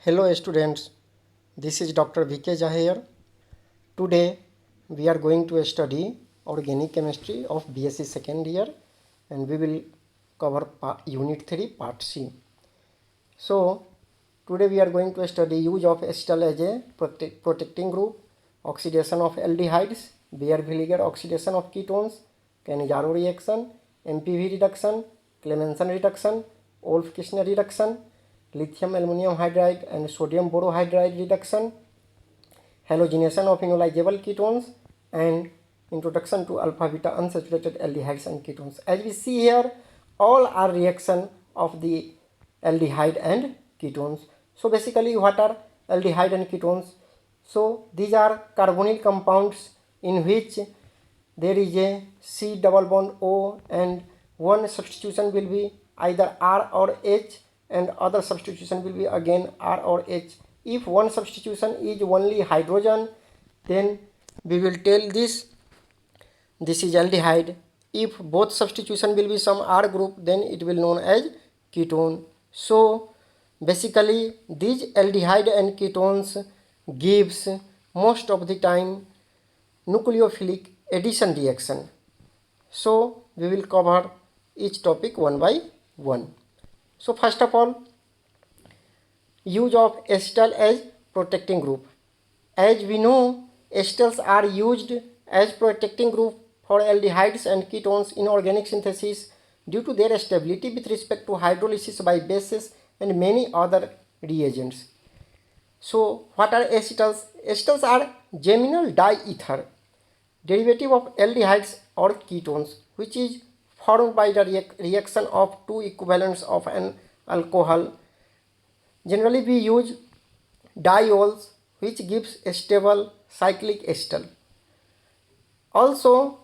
Hello students, this is Dr. VK Jha here. Today we are going to study organic chemistry of BSc second year and we will cover unit 3 part C. So today we are going to study use of acetal as a protecting group, oxidation of aldehydes, Baeyer-Villiger oxidation of ketones, Cannizzaro reaction, MPV reduction, Clemmensen reduction, Wolff-Kishner reduction, lithium aluminum hydride and sodium borohydride reduction, halogenation of enolizable ketones, and introduction to alpha beta unsaturated aldehydes and ketones. As we see here, all are reaction of the aldehyde and ketones. So basically what are aldehyde and ketones? So these are carbonyl compounds in which there is a C double bond O and one substitution will be either R or H and other substitution will be again R or H. If one substitution is only hydrogen, then we will tell this is aldehyde. If both substitution will be some R group, then it will known as ketone. So basically these aldehyde and ketones gives most of the time nucleophilic addition reaction. So we will cover each topic one by one. So first of all, use of acetal as protecting group. As we know, acetals are used as protecting group for aldehydes and ketones in organic synthesis due to their stability with respect to hydrolysis by bases and many other reagents. So what are acetals? Acetals are geminal diether, derivative of aldehydes or ketones, which is formed by the reaction of two equivalents of an alcohol. Generally we use diols, which gives a stable cyclic acetal. Also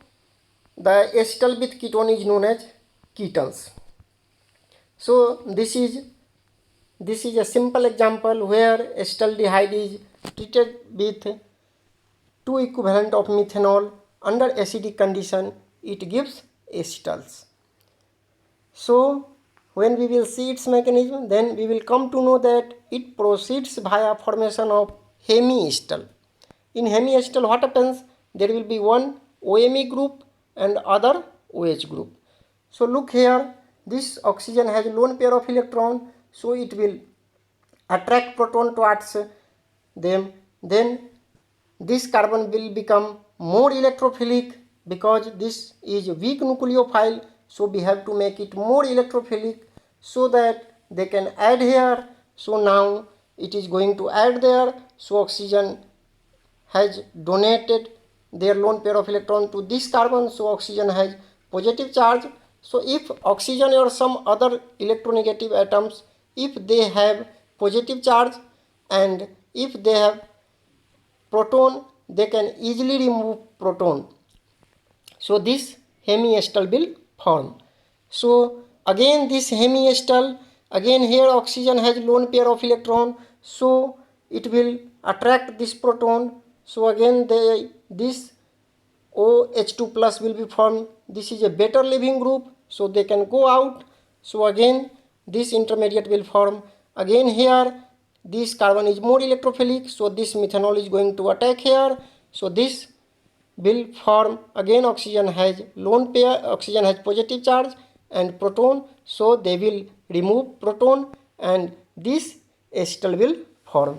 the acetal with ketone is known as ketones. So this is a simple example where acetaldehyde is treated with two equivalent of methanol under acidic condition, it gives acetals. So when we will see its mechanism, then we will come to know that it proceeds via formation of hemiacetal. In hemiacetal what happens? There will be one OMe group and other OH group. So look here, this oxygen has lone pair of electron, so it will attract proton towards them. Then this carbon will become more electrophilic because this is weak nucleophile, so we have to make it more electrophilic so that they can add here. So now it is going to add there, so oxygen has donated their lone pair of electron to this carbon, so oxygen has positive charge. So if oxygen or some other electronegative atoms, if they have positive charge and if they have proton, they can easily remove proton. So this hemiacetal will form. So again this hemiacetal, again here oxygen has lone pair of electron, so it will attract this proton. So again this OH2 plus will be formed. This is a better leaving group, so they can go out. So again this intermediate will form. Again here this carbon is more electrophilic, so this methanol is going to attack here. So this will form. Again oxygen has lone pair, oxygen has positive charge and proton, so they will remove proton and this acetal will form.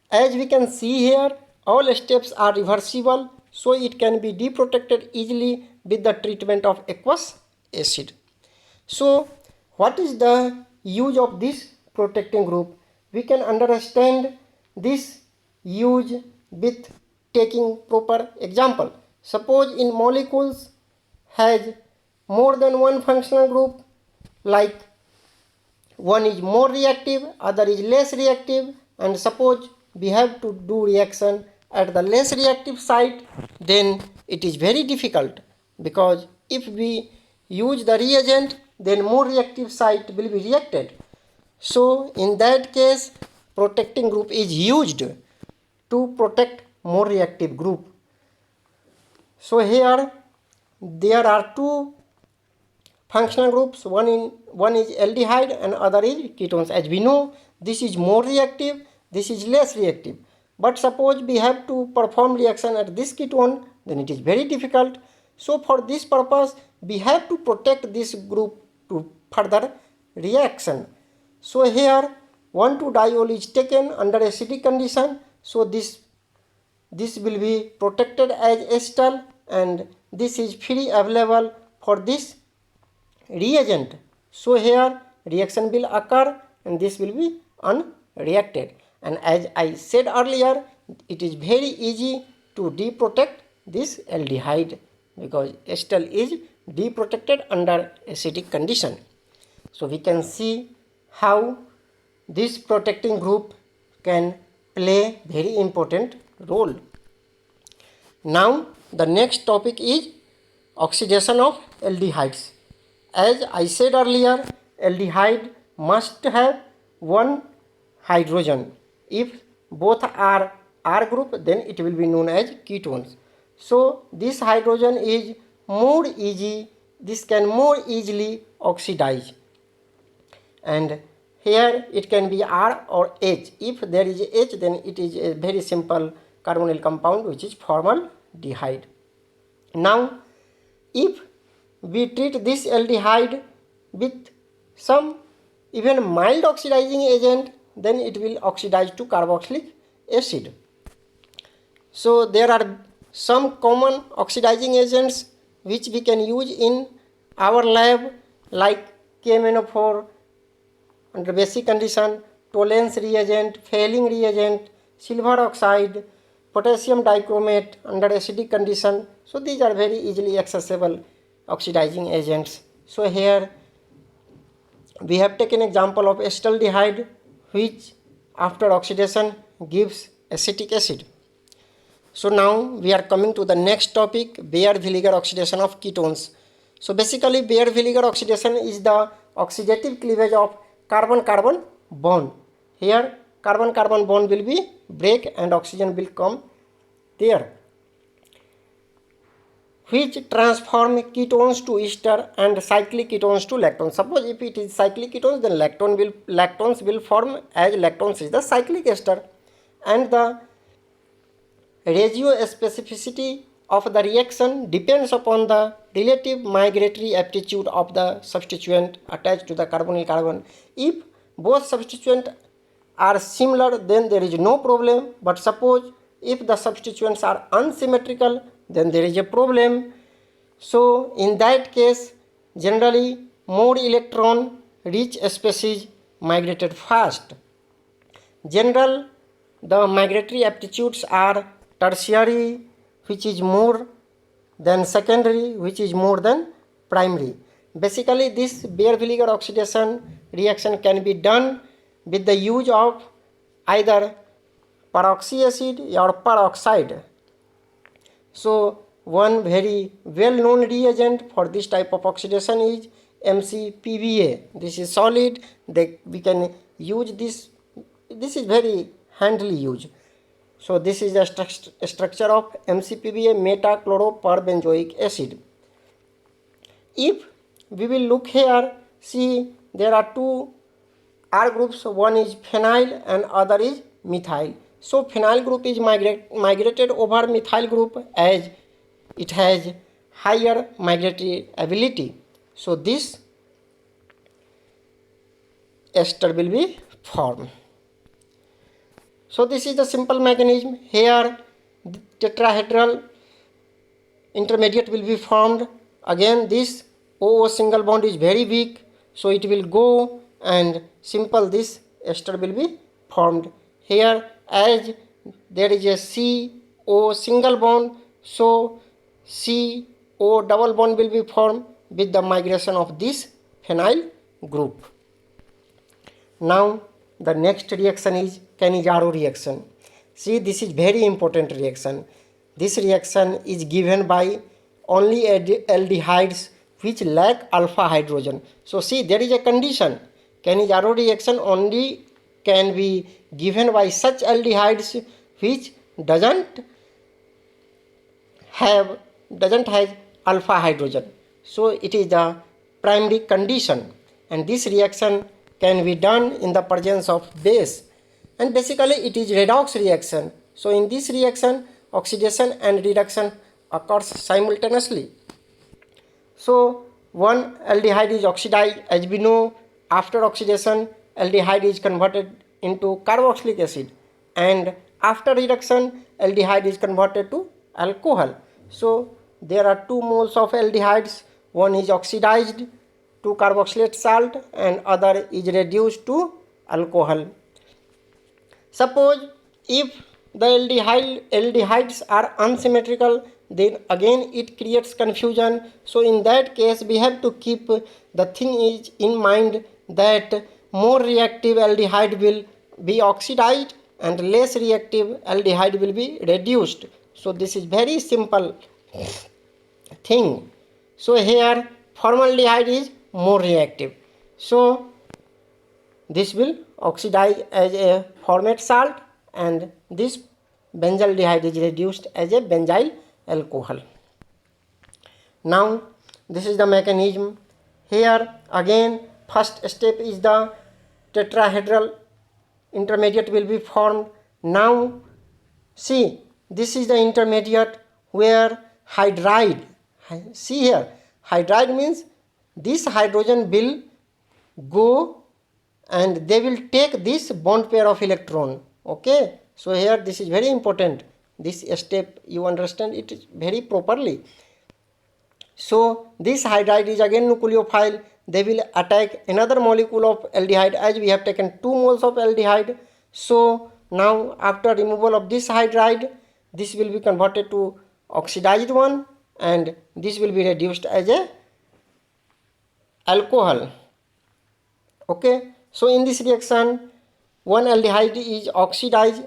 As we can see here, all steps are reversible, so it can be deprotected easily with the treatment of aqueous acid. So what is the use of this protecting group? We can understand this use with taking proper example. Suppose in molecules has more than one functional group, like one is more reactive, other is less reactive, and suppose we have to do reaction at the less reactive site, then it is very difficult, because if we use the reagent, then more reactive site will be reacted. So in that case protecting group is used to protect more reactive group. So here there are two functional groups, one is aldehyde and other is ketones. As we know this is more reactive, this is less reactive. But suppose we have to perform reaction at this ketone, then it is very difficult. So for this purpose, we have to protect this group to further reaction. So here 1,2-diol is taken under acidic condition. So this will be protected as acetal, and this is free available for this reagent. So here reaction will occur and this will be unreacted. And as I said earlier, it is very easy to deprotect this aldehyde because acetal is deprotected under acidic condition. So we can see how this protecting group can play very important role. Now the next topic is oxidation of aldehydes. As I said earlier, aldehyde must have one hydrogen. If both are R group, then it will be known as ketones. So this hydrogen is more easy, this can more easily oxidize. And here it can be R or H. If there is H, then it is a very simple carbonyl compound which is formaldehyde. Now if we treat this aldehyde with some even mild oxidizing agent, then it will oxidize to carboxylic acid. So there are some common oxidizing agents which we can use in our lab, like KMnO4 under basic condition, Tollens reagent, Fehling reagent, silver oxide, potassium dichromate under acidic condition. So these are very easily accessible oxidizing agents. So here we have taken example of acetaldehyde, which after oxidation gives acetic acid. So now we are coming to the next topic, Baeyer-Villiger oxidation of ketones. So basically Baeyer-Villiger oxidation is the oxidative cleavage of carbon-carbon bond. Here carbon-carbon bond will be break and oxygen will come there, which transform ketones to ester and cyclic ketones to lactones. Suppose if it is cyclic ketones, then lactones will form, as lactones is the cyclic ester, and the ratio specificity of the reaction depends upon the relative migratory aptitude of the substituent attached to the carbonyl carbon. If both substituents are similar, then there is no problem, but suppose if the substituents are unsymmetrical, then there is a problem. So in that case, generally more electron rich species migrated fast. General, the migratory aptitudes are tertiary, which is more than secondary, which is more than primary. Basically this Baeyer-Villiger oxidation reaction can be done with the use of either peroxy acid or peroxide. So one very well-known reagent for this type of oxidation is MCPBA. This is solid. We can use this. This is very handily used. So this is the structure of MCPBA, metachloroperbenzoic acid. If we will look here, see there are two R groups. One is phenyl and other is methyl. So phenyl group is migrated over methyl group as it has higher migratory ability. So this ester will be formed. So this is the simple mechanism. Here the tetrahedral intermediate will be formed. Again this OO single bond is very weak, so it will go and simple this ester will be formed. Here as there is a CO single bond, so CO double bond will be formed with the migration of this phenyl group. Now the next reaction is Cannizzaro reaction. See, this is very important reaction. This reaction is given by only aldehydes which lack alpha hydrogen. So see, there is a condition. Cannizzaro reaction only can be given by such aldehydes which doesn't have alpha hydrogen. So it is the primary condition, and this reaction can be done in the presence of base, and basically it is redox reaction. So in this reaction, oxidation and reduction occurs simultaneously. So one aldehyde is oxidized, as we know. After oxidation, aldehyde is converted into carboxylic acid, and after reduction, aldehyde is converted to alcohol. So there are 2 moles of aldehydes. One is oxidized to carboxylate salt and other is reduced to alcohol. Suppose if the aldehydes are unsymmetrical, then again it creates confusion. So in that case, we have to keep the thing is in mind that more reactive aldehyde will be oxidized and less reactive aldehyde will be reduced. So this is very simple thing. So here formaldehyde is more reactive. So this will oxidize as a formate salt, and this benzaldehyde is reduced as a benzyl alcohol. Now this is the mechanism. Here again first step is the tetrahedral intermediate will be formed. Now see, this is the intermediate where hydride, see here, hydride means this hydrogen will go and they will take this bond pair of electron. Okay, so here this is very important. This step you understand it very properly. So this hydride is again nucleophile. They will attack another molecule of aldehyde, as we have taken 2 moles of aldehyde. So now after removal of this hydride, this will be converted to oxidized one, and this will be reduced as a alcohol. Okay, so in this reaction, one aldehyde is oxidized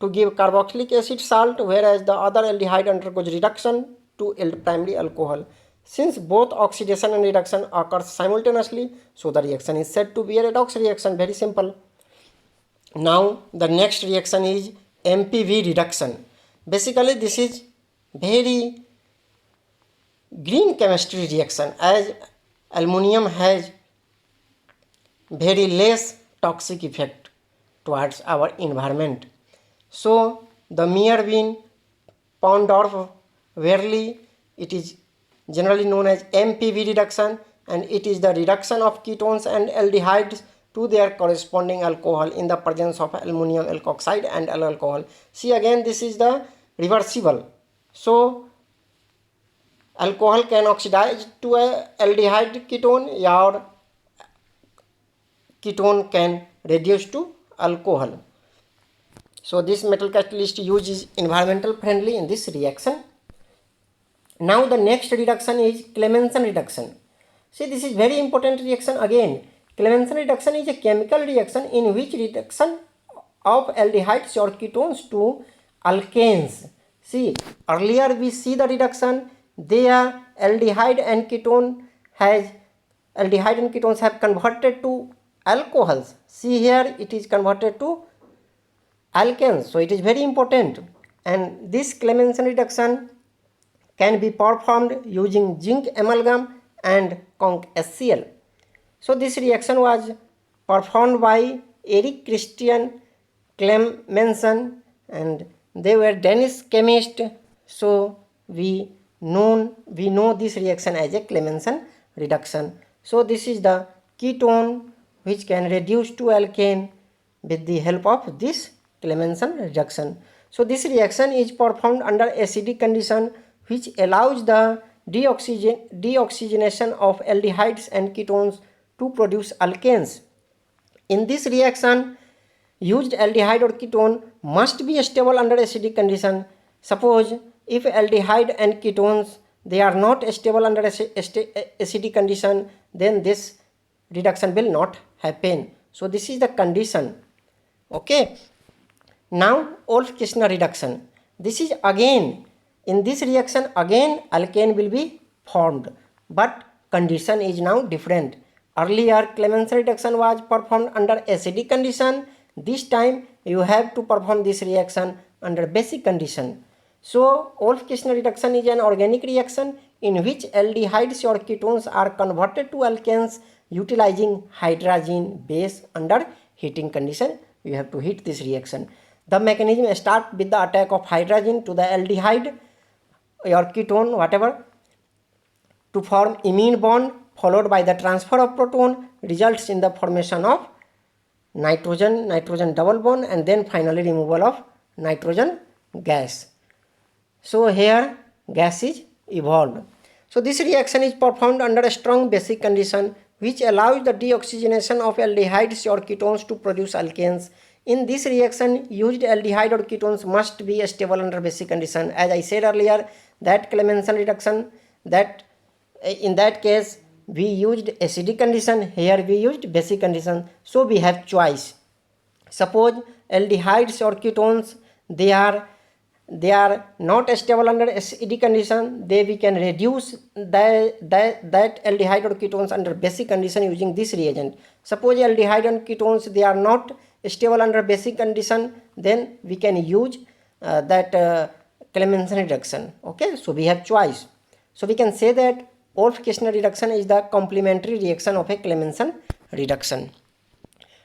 to give carboxylic acid salt, whereas the other aldehyde undergoes reduction to primary alcohol. Since both oxidation and reduction occurs simultaneously, so the reaction is said to be a redox reaction. Very simple. Now the next reaction is MPV reduction. Basically this is very green chemistry reaction, as aluminum has very less toxic effect towards our environment. So the Meyer-Bean, Pondorf, Verley, it is generally known as MPV reduction, and it is the reduction of ketones and aldehydes to their corresponding alcohol in the presence of aluminum alkoxide and alcohol. See again, this is the reversible. So alcohol can oxidize to a aldehyde ketone, or ketone can reduce to alcohol. So this metal catalyst used is environmental friendly in this reaction. Now the next reduction is Clemmensen reduction. See, this is very important reaction again. Clemmensen reduction is a chemical reaction in which reduction of aldehydes or ketones to alkanes. See, earlier we see the reduction, there aldehyde and ketones have converted to alcohols. See here, it is converted to alkanes. So it is very important, and this Clemmensen reduction can be performed using zinc amalgam and conc HCl. So this reaction was performed by Erik Christian Clemmensen, and they were Danish chemists. So we know this reaction as a Clemmensen reduction. So this is the ketone which can reduce to alkane with the help of this Clemmensen reduction. So this reaction is performed under acidic condition, which allows the deoxygenation of aldehydes and ketones to produce alkanes. In this reaction, used aldehyde or ketone must be stable under acidic condition. Suppose if aldehyde and ketones they are not stable under acidic condition, then this reduction will not happen. So this is the condition. Okay. Now Wolff-Kishner reduction. This is again, in this reaction again alkane will be formed, but condition is now different. Earlier Clemmensen reduction was performed under acidic condition. This time you have to perform this reaction under basic condition. So Wolff-Kishner reduction is an organic reaction in which aldehydes or ketones are converted to alkanes utilizing hydrazine base under heating condition. You have to heat this reaction. The mechanism start with the attack of hydrazine to the aldehyde or ketone, whatever, to form imine bond, followed by the transfer of proton, results in the formation of nitrogen double bond, and then finally removal of nitrogen gas. So here gas is evolved. So this reaction is performed under a strong basic condition which allows the deoxygenation of aldehydes or ketones to produce alkanes. In this reaction, used aldehyde or ketones must be stable under basic condition. As I said earlier, that Clemmensen reduction, that in that case we used acidic condition, here we used basic condition. So we have choice. Suppose aldehydes or ketones, they are not stable under acidic condition, then we can reduce that aldehyde or ketones under basic condition using this reagent. Suppose aldehyde and ketones, they are not stable under basic condition, then we can use that Clemmensen reduction. Okay, so we have choice. So we can say that Wolff-Kishner reduction is the complementary reaction of a Clemmensen reduction.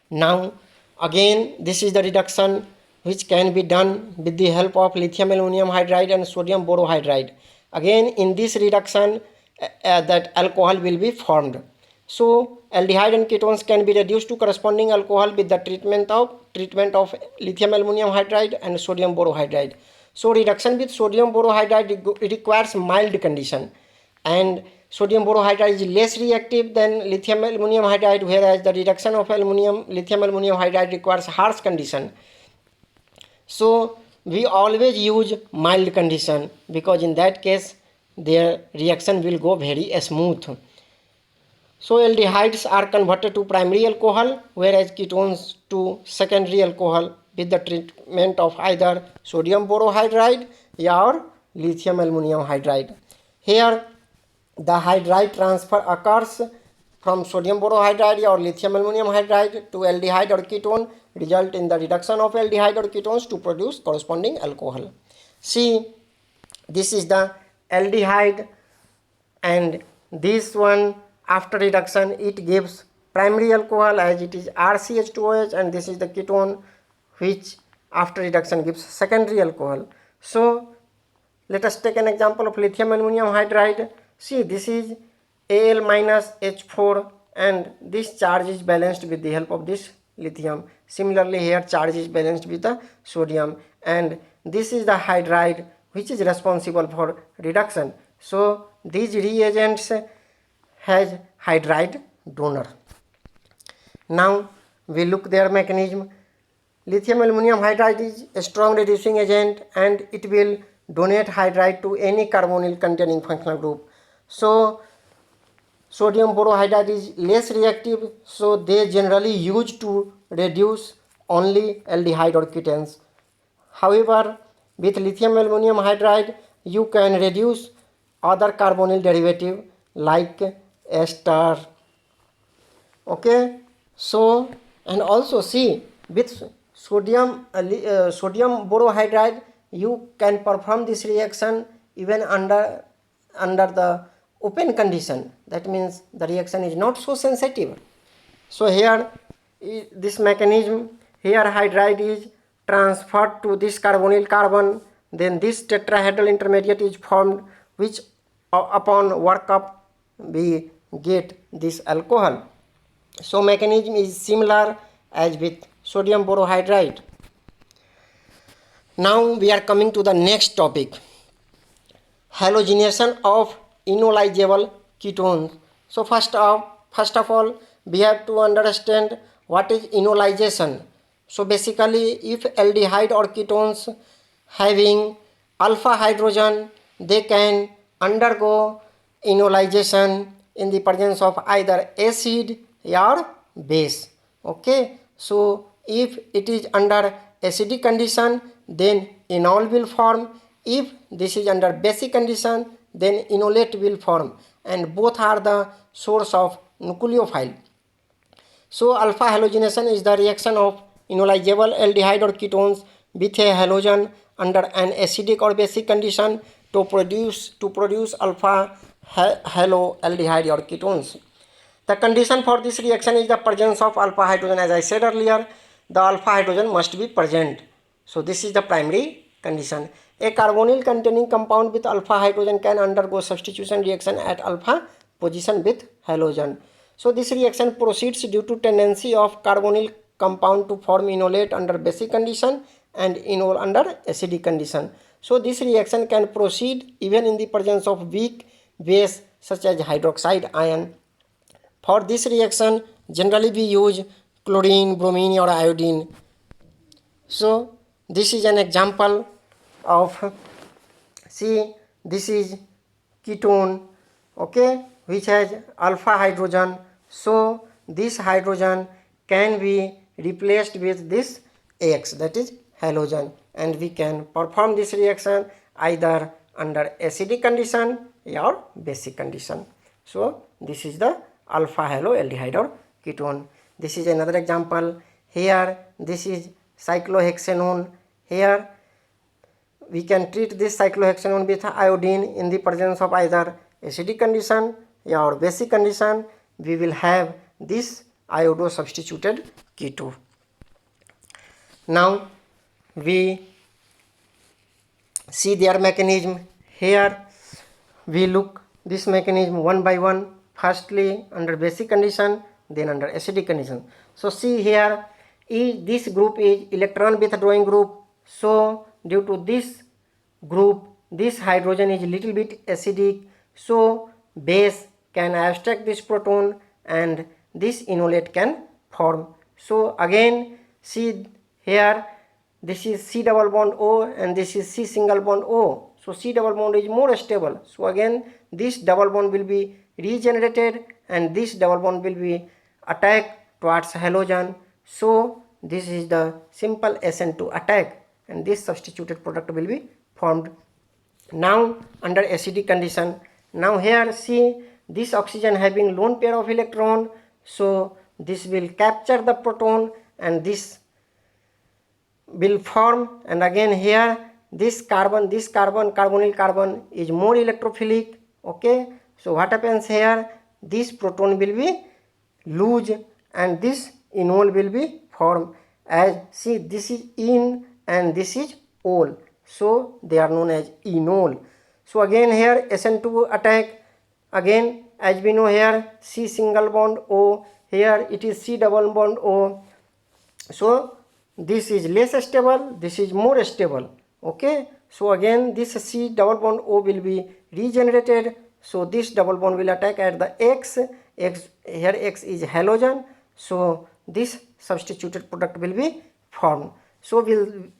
Now again, this is the reduction which can be done with the help of lithium aluminum hydride and sodium borohydride. Again, in this reduction that alcohol will be formed. So aldehyde and ketones can be reduced to corresponding alcohol with the treatment of lithium aluminum hydride and sodium borohydride. So reduction with sodium borohydride requires mild condition, and sodium borohydride is less reactive than lithium aluminum hydride, whereas the reduction of lithium aluminum hydride requires harsh condition. So we always use mild condition, because in that case their reaction will go very smooth. So aldehydes are converted to primary alcohol, whereas ketones to secondary alcohol with the treatment of either sodium borohydride or lithium aluminum hydride. Here the hydride transfer occurs from sodium borohydride or lithium aluminum hydride to aldehyde or ketone, result in the reduction of aldehyde or ketones to produce corresponding alcohol. See, this is the aldehyde, and this one after reduction it gives primary alcohol as it is RCH2OH, and this is the ketone which after reduction gives secondary alcohol. So let us take an example of lithium aluminum hydride. See, this is Al minus H4, and this charge is balanced with the help of this lithium. Similarly, here charge is balanced with the sodium, and this is the hydride which is responsible for reduction. So these reagents has hydride donor. Now we look their mechanism. Lithium aluminum hydride is a strong reducing agent, and it will donate hydride to any carbonyl containing functional group. So sodium borohydride is less reactive, so they generally use to reduce only aldehyde or ketones. However, with lithium aluminum hydride you can reduce other carbonyl derivative like ester. Okay, so and also see, with sodium borohydride you can perform this reaction even under the open condition. That means the reaction is not so sensitive. So here this mechanism, here hydride is transferred to this carbonyl carbon, then this tetrahedral intermediate is formed, which upon workup we get this alcohol. So mechanism is similar as with sodium borohydride. Now we are coming to the next topic, halogenation of enolizable ketones. So first of all we have to understand what is enolization. So basically, if aldehyde or ketones having alpha hydrogen, they can undergo enolization in the presence of either acid or base. Okay, so if it is under acidic condition, then enol will form. If this is under basic condition, then enolate will form, and both are the source of nucleophile. So alpha halogenation is the reaction of enolizable aldehyde or ketones with a halogen under an acidic or basic condition to produce alpha haloaldehyde or ketones. The condition for this reaction is the presence of alpha hydrogen. As I said earlier, the alpha hydrogen must be present. So this is the primary condition. A carbonyl containing compound with alpha hydrogen can undergo substitution reaction at alpha position with halogen. So this reaction proceeds due to tendency of carbonyl compound to form enolate under basic condition and enol under acidic condition. So this reaction can proceed even in the presence of weak base such as hydroxide ion. For this reaction, generally we use chlorine, bromine or iodine. So this is an example of, see, this is ketone, okay, which has alpha hydrogen. So this hydrogen can be replaced with this X, that is halogen, and we can perform this reaction either under acidic condition or basic condition. So this is the alpha haloaldehyde or ketone. This is another example. Here this is cyclohexanone. Here we can treat this cyclohexanone with iodine in the presence of either acidic condition or basic condition. We will have this iodo substituted keto. Now we see their mechanism. Here we look this mechanism one by one. Firstly under basic condition, then under acidic condition. So see here, this group is electron withdrawing group. So due to this group, this hydrogen is little bit acidic. So base can abstract this proton and this enolate can form. So again see here, this is C double bond O and this is C single bond O. So C double bond is more stable. So again this double bond will be regenerated and this double bond will be attacked towards halogen. So this is the simple SN2 attack and this substituted product will be formed. Now under acidic condition, now here see this oxygen having lone pair of electron. So this will capture the proton and will form, and again here this carbonyl carbon is more electrophilic. Okay, so what happens here, this proton will be loose and this enol will be formed. As see, this is in and this is ol, so they are known as enol. So again here SN2 attack. Again as we know here C single bond O, here it is C double bond O. So this is less stable, this is more stable. Okay, so again this C double bond O will be regenerated. So this double bond will attack at the X. Here X is halogen. So this substituted product will be formed. So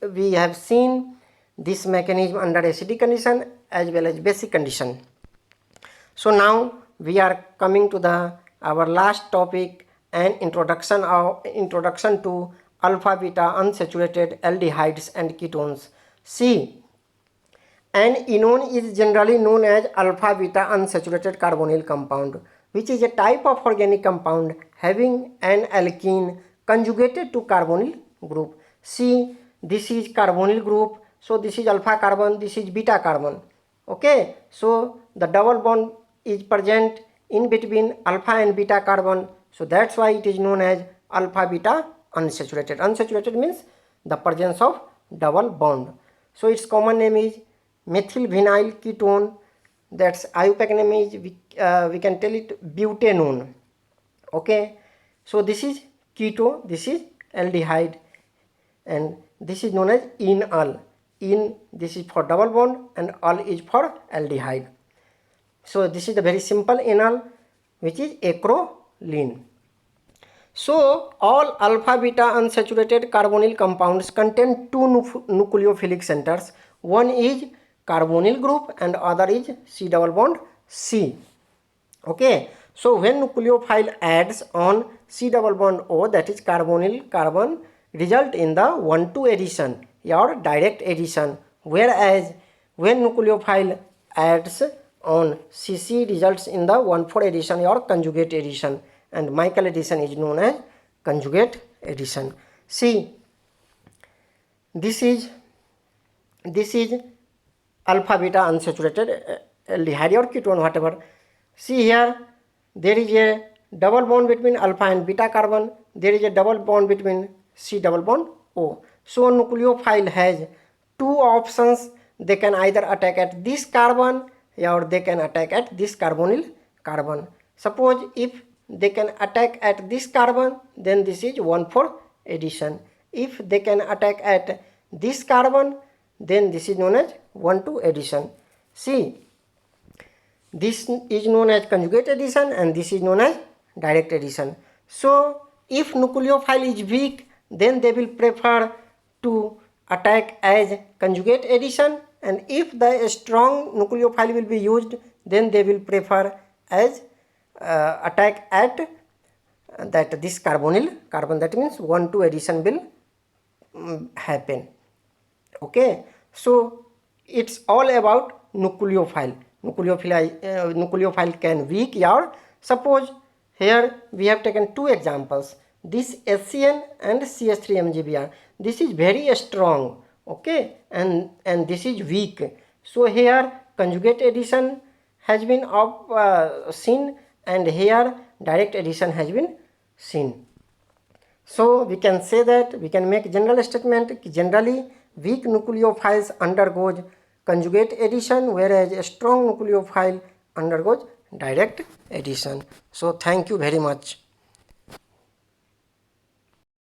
we have seen this mechanism under acidic condition as well as basic condition. So now we are coming to our last topic, an introduction to alpha beta unsaturated aldehydes and ketones. See, an enone is generally known as alpha beta unsaturated carbonyl compound, which is a type of organic compound having an alkene conjugated to carbonyl group. See, this is carbonyl group. So this is alpha carbon, this is beta carbon. Okay, so the double bond is present in between alpha and beta carbon. So that's why it is known as alpha beta unsaturated. Unsaturated means the presence of double bond. So its common name is methyl vinyl ketone. That's IUPAC name is we can tell it butanone. Okay, so this is keto, this is aldehyde, and this is known as enol. This is for double bond and ol is for aldehyde. So this is the very simple enol, which is acrolein. So all alpha beta unsaturated carbonyl compounds contain two nucleophilic centers. One is carbonyl group and other is C double bond C. Okay, so when nucleophile adds on C double bond O, that is carbonyl carbon, result in the 1,2 addition or direct addition, whereas when nucleophile adds on CC results in the 1,4 addition or conjugate addition, and Michael addition is known as conjugate addition. See, this is alpha beta unsaturated aldehyde or ketone, whatever. See here, there is a double bond between alpha and beta carbon, there is a double bond between C double bond O. So nucleophile has two options. They can either attack at this carbon or they can attack at this carbonyl carbon. Suppose if they can attack at this carbon, then this is 1,4 addition. If they can attack at this carbon, then this is known as 1,2 addition. See, this is known as conjugate addition and this is known as direct addition. So if nucleophile is weak, then they will prefer to attack as conjugate addition, and if the strong nucleophile will be used, then they will prefer as attack at that this carbonyl carbon. That means 1,2 addition will happen. Okay, so it's all about nucleophile. Nucleophile can weak or suppose here we have taken two examples, this HCN and CH3MgBr. This is very strong, okay, and this is weak. So here conjugate addition has been seen and here direct addition has been seen. So we can say that we can make general statement, generally weak nucleophiles undergoes conjugate addition, whereas a strong nucleophile undergoes direct addition. So thank you very much.